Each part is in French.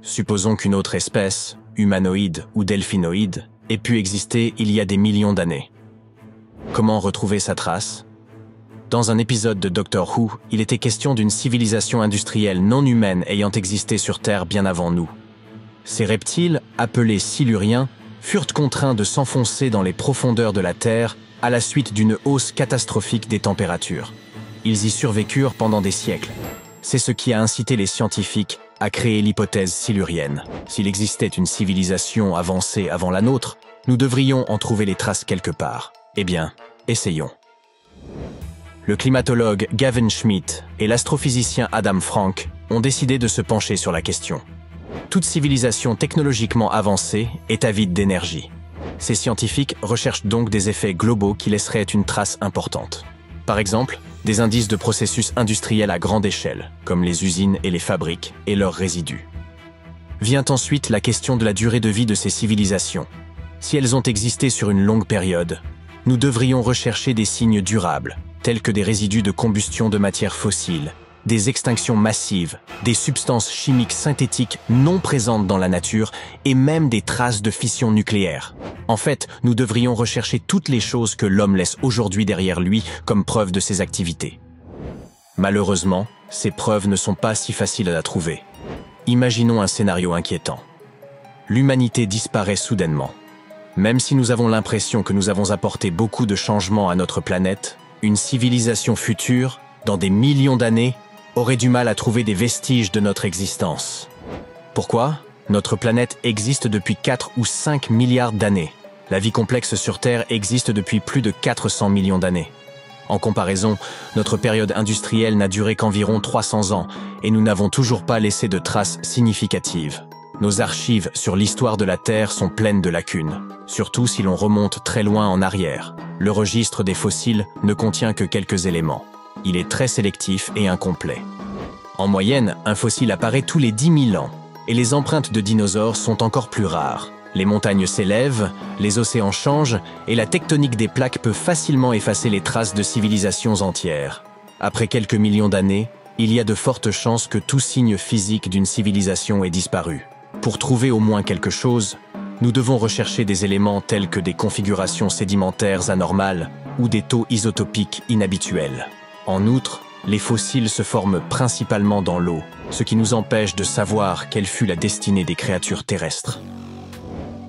Supposons qu'une autre espèce, humanoïde ou delphinoïde, ait pu exister il y a des millions d'années. Comment retrouver sa trace? Dans un épisode de Doctor Who, il était question d'une civilisation industrielle non humaine ayant existé sur Terre bien avant nous. Ces reptiles, appelés siluriens, furent contraints de s'enfoncer dans les profondeurs de la Terre à la suite d'une hausse catastrophique des températures. Ils y survécurent pendant des siècles. C'est ce qui a incité les scientifiques à créer l'hypothèse silurienne. S'il existait une civilisation avancée avant la nôtre, nous devrions en trouver les traces quelque part. Eh bien, essayons. Le climatologue Gavin Schmidt et l'astrophysicien Adam Frank ont décidé de se pencher sur la question. Toute civilisation technologiquement avancée est avide d'énergie. Ces scientifiques recherchent donc des effets globaux qui laisseraient une trace importante. Par exemple, des indices de processus industriels à grande échelle, comme les usines et les fabriques, et leurs résidus. Vient ensuite la question de la durée de vie de ces civilisations. Si elles ont existé sur une longue période, nous devrions rechercher des signes durables, tels que des résidus de combustion de matières fossiles, des extinctions massives, des substances chimiques synthétiques non présentes dans la nature et même des traces de fission nucléaire. En fait, nous devrions rechercher toutes les choses que l'homme laisse aujourd'hui derrière lui comme preuve de ses activités. Malheureusement, ces preuves ne sont pas si faciles à trouver. Imaginons un scénario inquiétant. L'humanité disparaît soudainement. Même si nous avons l'impression que nous avons apporté beaucoup de changements à notre planète, une civilisation future, dans des millions d'années, aurait du mal à trouver des vestiges de notre existence. Pourquoi? Notre planète existe depuis 4 ou 5 milliards d'années. La vie complexe sur Terre existe depuis plus de 400 millions d'années. En comparaison, notre période industrielle n'a duré qu'environ 300 ans et nous n'avons toujours pas laissé de traces significatives. Nos archives sur l'histoire de la Terre sont pleines de lacunes, surtout si l'on remonte très loin en arrière. Le registre des fossiles ne contient que quelques éléments. Il est très sélectif et incomplet. En moyenne, un fossile apparaît tous les 10 000 ans, et les empreintes de dinosaures sont encore plus rares. Les montagnes s'élèvent, les océans changent, et la tectonique des plaques peut facilement effacer les traces de civilisations entières. Après quelques millions d'années, il y a de fortes chances que tout signe physique d'une civilisation ait disparu. Pour trouver au moins quelque chose, nous devons rechercher des éléments tels que des configurations sédimentaires anormales ou des taux isotopiques inhabituels. En outre, les fossiles se forment principalement dans l'eau, ce qui nous empêche de savoir quelle fut la destinée des créatures terrestres.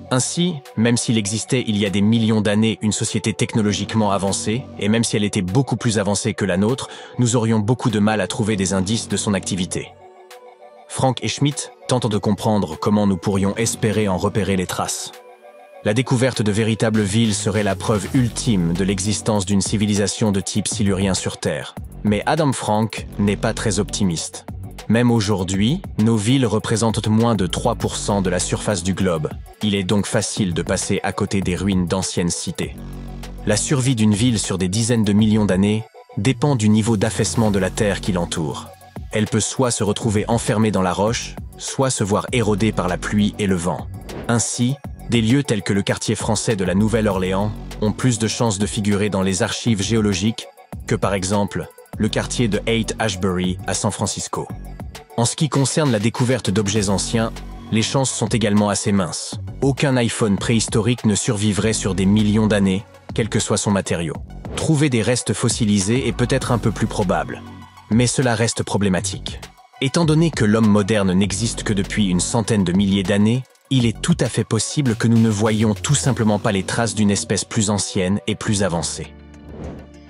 Ainsi, même s'il existait il y a des millions d'années une société technologiquement avancée, et même si elle était beaucoup plus avancée que la nôtre, nous aurions beaucoup de mal à trouver des indices de son activité. Frank et Schmidt tentent de comprendre comment nous pourrions espérer en repérer les traces. La découverte de véritables villes serait la preuve ultime de l'existence d'une civilisation de type silurien sur Terre. Mais Adam Frank n'est pas très optimiste. Même aujourd'hui, nos villes représentent moins de 3% de la surface du globe. Il est donc facile de passer à côté des ruines d'anciennes cités. La survie d'une ville sur des dizaines de millions d'années dépend du niveau d'affaissement de la Terre qui l'entoure. Elle peut soit se retrouver enfermée dans la roche, soit se voir érodée par la pluie et le vent. Ainsi, des lieux tels que le quartier français de la Nouvelle-Orléans ont plus de chances de figurer dans les archives géologiques que par exemple le quartier de Haight-Ashbury à San Francisco. En ce qui concerne la découverte d'objets anciens, les chances sont également assez minces. Aucun iPhone préhistorique ne survivrait sur des millions d'années, quel que soit son matériau. Trouver des restes fossilisés est peut-être un peu plus probable, mais cela reste problématique. Étant donné que l'homme moderne n'existe que depuis une centaine de milliers d'années, il est tout à fait possible que nous ne voyions tout simplement pas les traces d'une espèce plus ancienne et plus avancée.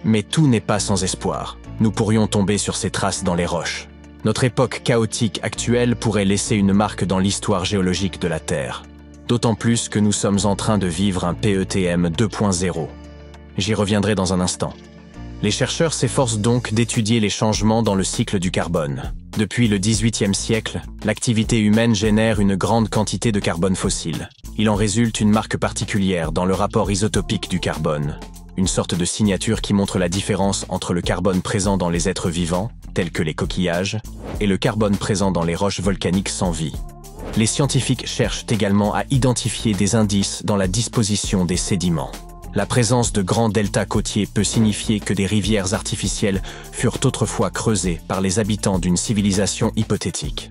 Mais tout n'est pas sans espoir. Nous pourrions tomber sur ces traces dans les roches. Notre époque chaotique actuelle pourrait laisser une marque dans l'histoire géologique de la Terre. D'autant plus que nous sommes en train de vivre un PETM 2.0. J'y reviendrai dans un instant. Les chercheurs s'efforcent donc d'étudier les changements dans le cycle du carbone. Depuis le XVIIIe siècle, l'activité humaine génère une grande quantité de carbone fossile. Il en résulte une marque particulière dans le rapport isotopique du carbone, une sorte de signature qui montre la différence entre le carbone présent dans les êtres vivants, tels que les coquillages, et le carbone présent dans les roches volcaniques sans vie. Les scientifiques cherchent également à identifier des indices dans la disposition des sédiments. La présence de grands deltas côtiers peut signifier que des rivières artificielles furent autrefois creusées par les habitants d'une civilisation hypothétique.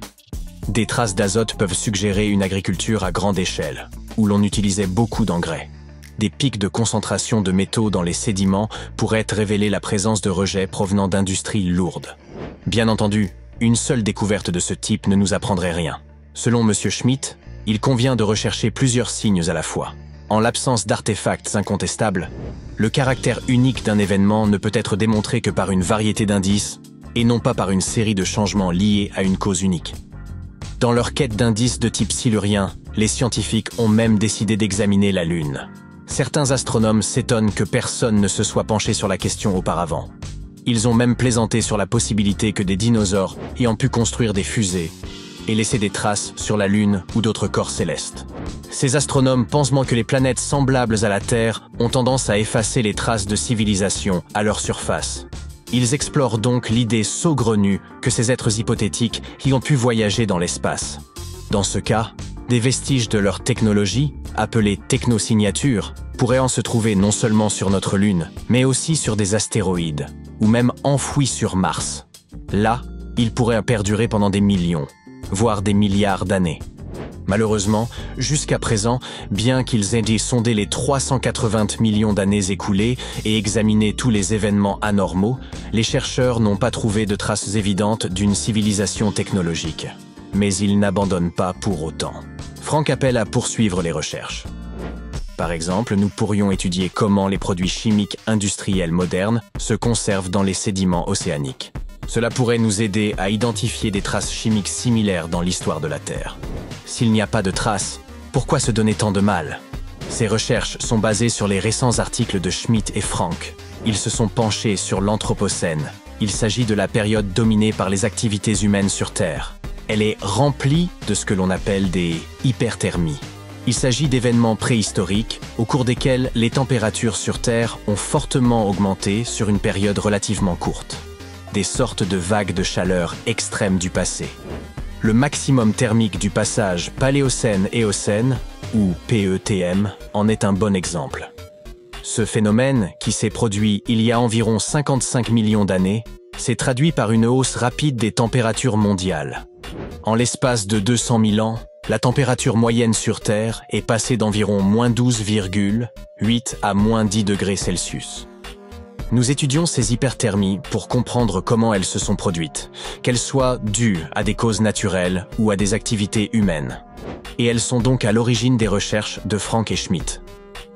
Des traces d'azote peuvent suggérer une agriculture à grande échelle, où l'on utilisait beaucoup d'engrais. Des pics de concentration de métaux dans les sédiments pourraient révéler la présence de rejets provenant d'industries lourdes. Bien entendu, une seule découverte de ce type ne nous apprendrait rien. Selon M. Schmidt, il convient de rechercher plusieurs signes à la fois. En l'absence d'artefacts incontestables, le caractère unique d'un événement ne peut être démontré que par une variété d'indices et non pas par une série de changements liés à une cause unique. Dans leur quête d'indices de type silurien, les scientifiques ont même décidé d'examiner la Lune. Certains astronomes s'étonnent que personne ne se soit penché sur la question auparavant. Ils ont même plaisanté sur la possibilité que des dinosaures ayant pu construire des fusées et laisser des traces sur la Lune ou d'autres corps célestes. Ces astronomes pensent que les planètes semblables à la Terre ont tendance à effacer les traces de civilisation à leur surface. Ils explorent donc l'idée saugrenue que ces êtres hypothétiques y ont pu voyager dans l'espace. Dans ce cas, des vestiges de leur technologie, appelée technosignature, pourraient en se trouver non seulement sur notre Lune, mais aussi sur des astéroïdes, ou même enfouis sur Mars. Là, ils pourraient perdurer pendant des millions, voire des milliards d'années. Malheureusement, jusqu'à présent, bien qu'ils aient sondé les 380 millions d'années écoulées et examiné tous les événements anormaux, les chercheurs n'ont pas trouvé de traces évidentes d'une civilisation technologique. Mais ils n'abandonnent pas pour autant. Frank appelle à poursuivre les recherches. Par exemple, nous pourrions étudier comment les produits chimiques industriels modernes se conservent dans les sédiments océaniques. Cela pourrait nous aider à identifier des traces chimiques similaires dans l'histoire de la Terre. S'il n'y a pas de traces, pourquoi se donner tant de mal? Ces recherches sont basées sur les récents articles de Schmidt et Frank. Ils se sont penchés sur l'Anthropocène. Il s'agit de la période dominée par les activités humaines sur Terre. Elle est remplie de ce que l'on appelle des hyperthermies. Il s'agit d'événements préhistoriques au cours desquels les températures sur Terre ont fortement augmenté sur une période relativement courte. Des sortes de vagues de chaleur extrêmes du passé. Le maximum thermique du passage Paléocène-Éocène, ou PETM, en est un bon exemple. Ce phénomène, qui s'est produit il y a environ 55 millions d'années, s'est traduit par une hausse rapide des températures mondiales. En l'espace de 200 000 ans, la température moyenne sur Terre est passée d'environ -12,8 à -10 degrés Celsius. Nous étudions ces hyperthermies pour comprendre comment elles se sont produites, qu'elles soient dues à des causes naturelles ou à des activités humaines. Et elles sont donc à l'origine des recherches de Frank et Schmidt.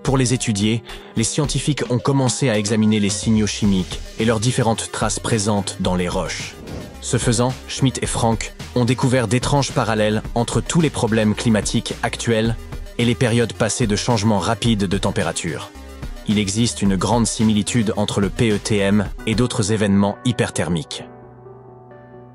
Pour les étudier, les scientifiques ont commencé à examiner les signaux chimiques et leurs différentes traces présentes dans les roches. Ce faisant, Schmidt et Frank ont découvert d'étranges parallèles entre tous les problèmes climatiques actuels et les périodes passées de changements rapides de température. Il existe une grande similitude entre le PETM et d'autres événements hyperthermiques.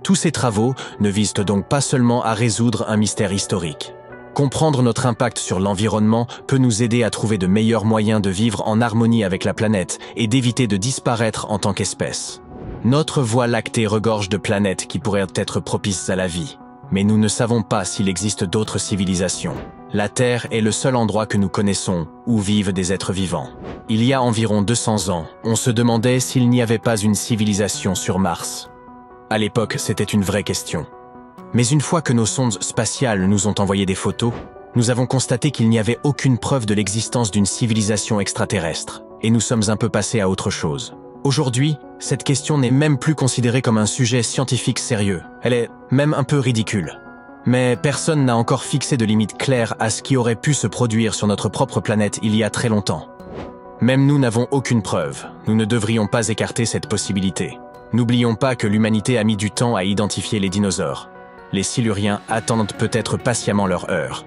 Tous ces travaux ne visent donc pas seulement à résoudre un mystère historique. Comprendre notre impact sur l'environnement peut nous aider à trouver de meilleurs moyens de vivre en harmonie avec la planète et d'éviter de disparaître en tant qu'espèce. Notre Voie lactée regorge de planètes qui pourraient être propices à la vie, mais nous ne savons pas s'il existe d'autres civilisations. La Terre est le seul endroit que nous connaissons où vivent des êtres vivants. Il y a environ 200 ans, on se demandait s'il n'y avait pas une civilisation sur Mars. À l'époque, c'était une vraie question. Mais une fois que nos sondes spatiales nous ont envoyé des photos, nous avons constaté qu'il n'y avait aucune preuve de l'existence d'une civilisation extraterrestre, et nous sommes un peu passés à autre chose. Aujourd'hui, cette question n'est même plus considérée comme un sujet scientifique sérieux. Elle est même un peu ridicule. Mais personne n'a encore fixé de limite claire à ce qui aurait pu se produire sur notre propre planète il y a très longtemps. Même nous n'avons aucune preuve. Nous ne devrions pas écarter cette possibilité. N'oublions pas que l'humanité a mis du temps à identifier les dinosaures. Les Siluriens attendent peut-être patiemment leur heure.